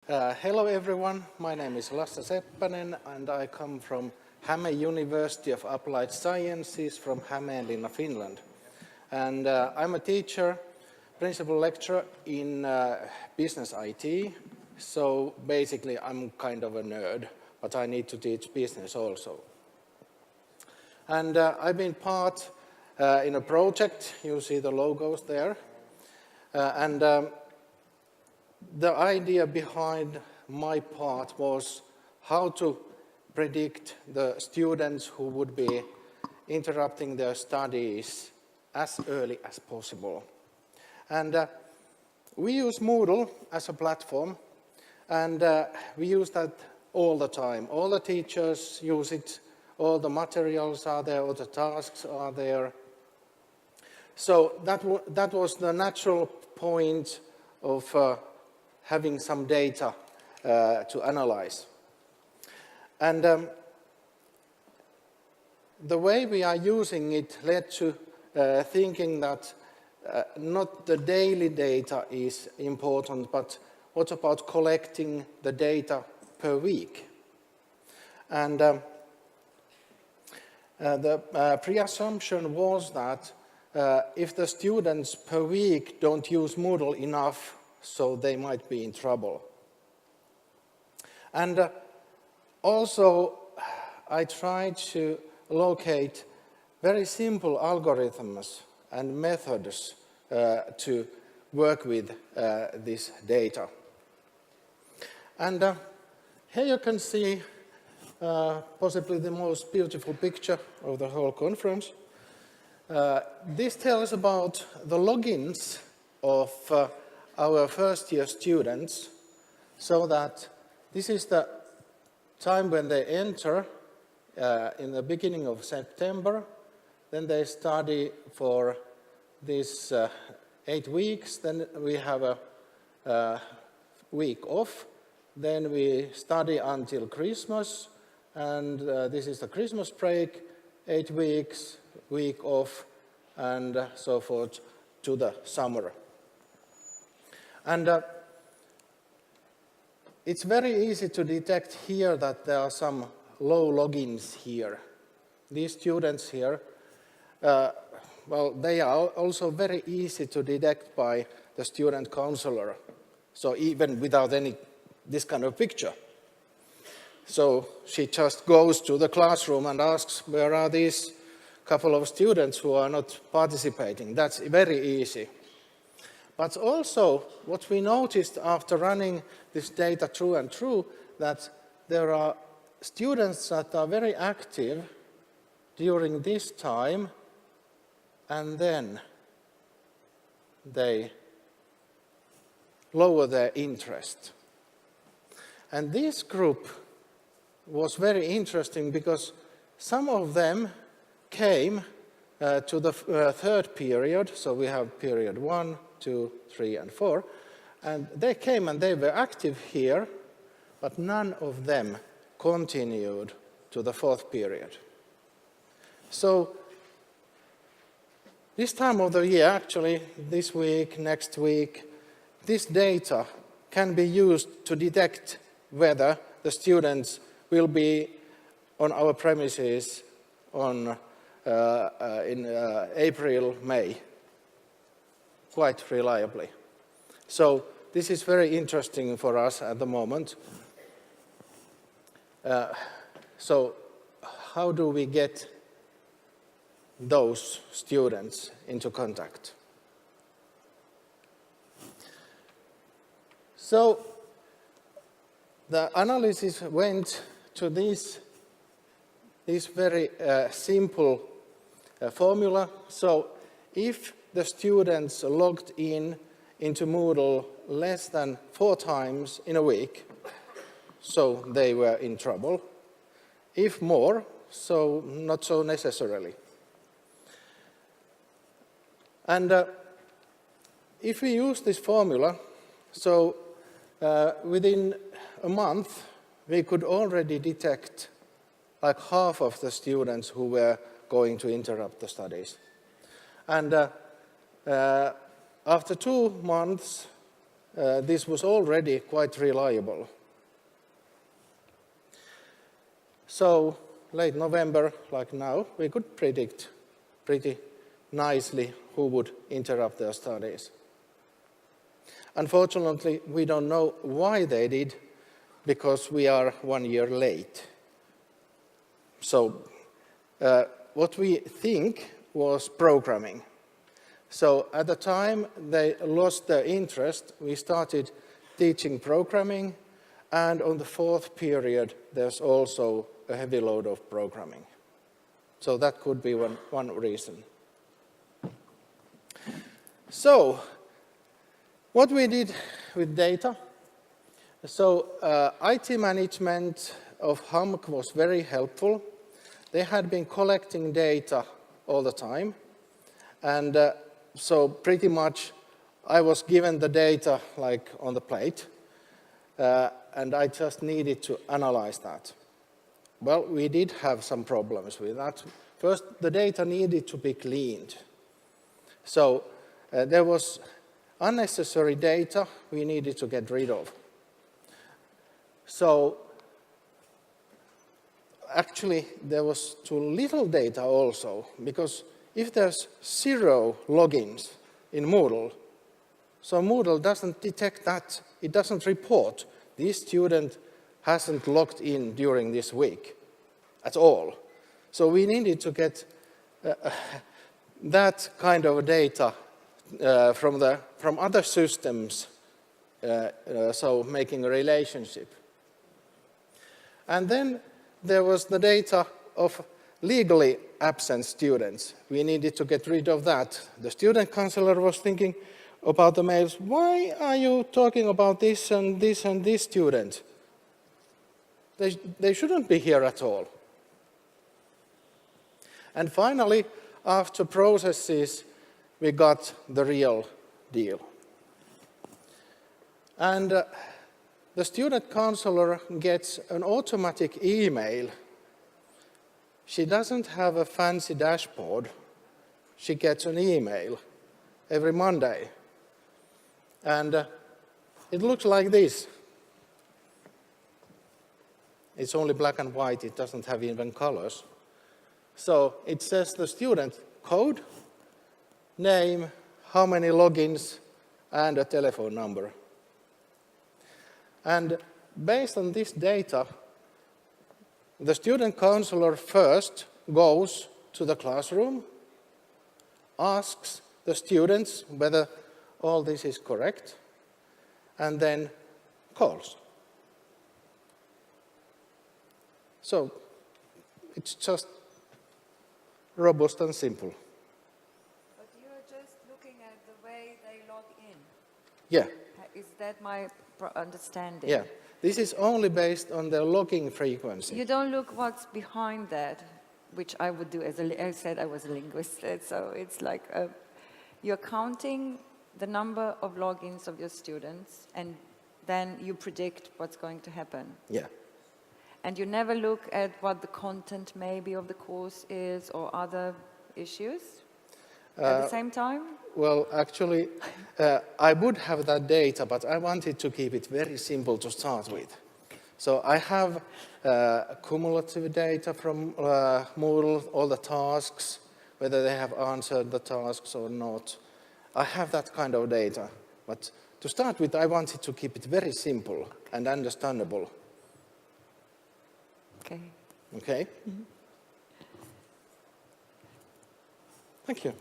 Hello everyone, my name is Lasse Seppanen and I come from Häme University of Applied Sciences from Hämeenlinna, Finland. And I'm a teacher, principal lecturer in business IT, so basically I'm kind of a nerd, but I need to teach business also. And I've been part in a project, you see the logos there, the idea behind my part was how to predict the students who would be interrupting their studies as early as possible. And we use Moodle as a platform, and we use that all the time. All the teachers use it, all the materials are there, all the tasks are there. So that was the natural point of having some data to analyze. And the way we are using it led to thinking that not the daily data is important, but what about collecting the data per week? And the pre-assumption was that if the students per week don't use Moodle enough, so they might be in trouble. And also, I tried to locate very simple algorithms and methods to work with this data. And here you can see possibly the most beautiful picture of the whole conference. This tells about the logins of our first-year students, so that this is the time when they enter in the beginning of September, then they study for these 8 weeks, then we have a week off, then we study until Christmas, and this is the Christmas break, 8 weeks, week off, and so forth to the summer. And it's very easy to detect here that there are some low logins here. These students here, well, they are also very easy to detect by the student counselor. So even without this kind of picture. So she just goes to the classroom and asks, where are these couple of students who are not participating? That's very easy. But also, what we noticed after running this data through and through, that there are students that are very active during this time, and then they lower their interest. And this group was very interesting because some of them came to the third period, so we have period 1, 2, 3, and 4, and they came and they were active here, but none of them continued to the fourth period. So this time of the year, actually this week, next week, this data can be used to detect whether the students will be on our premises in April, May, quite reliably. So this is very interesting for us at the moment. So how do we get those students into contact? So the analysis went to this very simple formula. So if the students logged into Moodle less than 4 times in a week, so they were in trouble. If more, so not so necessarily. And if we use this formula, so within a month, we could already detect like half of the students who were going to interrupt the studies. And after 2 months, this was already quite reliable. So late November, like now, we could predict pretty nicely who would interrupt their studies. Unfortunately, we don't know why they did, because we are 1 year late. So what we think was programming. So at the time they lost their interest, we started teaching programming, and on the 4th period there's also a heavy load of programming. So that could be one reason. So what we did with data, so IT management of HAMK was very helpful. They had been collecting data all the time, and so pretty much I was given the data like on the plate, and I just needed to analyze that. Well, we did have some problems with that. First, the data needed to be cleaned. So there was unnecessary data we needed to get rid of. So actually, there was too little data also, because if there's 0 logins in Moodle, so Moodle doesn't detect that. It doesn't report this student hasn't logged in during this week at all. So we needed to get that kind of data from other systems, so making a relationship. And then there was the data of legally absent students. We needed to get rid of that. The student counselor was thinking about the mails, why are you talking about this and this and this student? They shouldn't be here at all. And finally, after processes, we got the real deal. And the student counselor gets an automatic email. She doesn't have a fancy dashboard. She gets an email every Monday. And it looks like this. It's only black and white. It doesn't have even colors. So it says the student code, name, how many logins, and a telephone number. And based on this data, the student counselor first goes to the classroom, asks the students whether all this is correct, and then calls. So it's just robust and simple. But you're just looking at the way they log in. Yeah. Is that my understanding? Yeah. This is only based on the logging frequency. You don't look what's behind that, which I would do as I said I was a linguist, so it's like you're counting the number of logins of your students, and then you predict what's going to happen. Yeah. And you never look at what the content maybe of the course is or other issues at the same time? Well, actually, I would have that data, but I wanted to keep it very simple to start with. So I have cumulative data from Moodle, all the tasks, whether they have answered the tasks or not. I have that kind of data. But to start with, I wanted to keep it very simple and understandable. Okay. Okay? Mm-hmm. Thank you.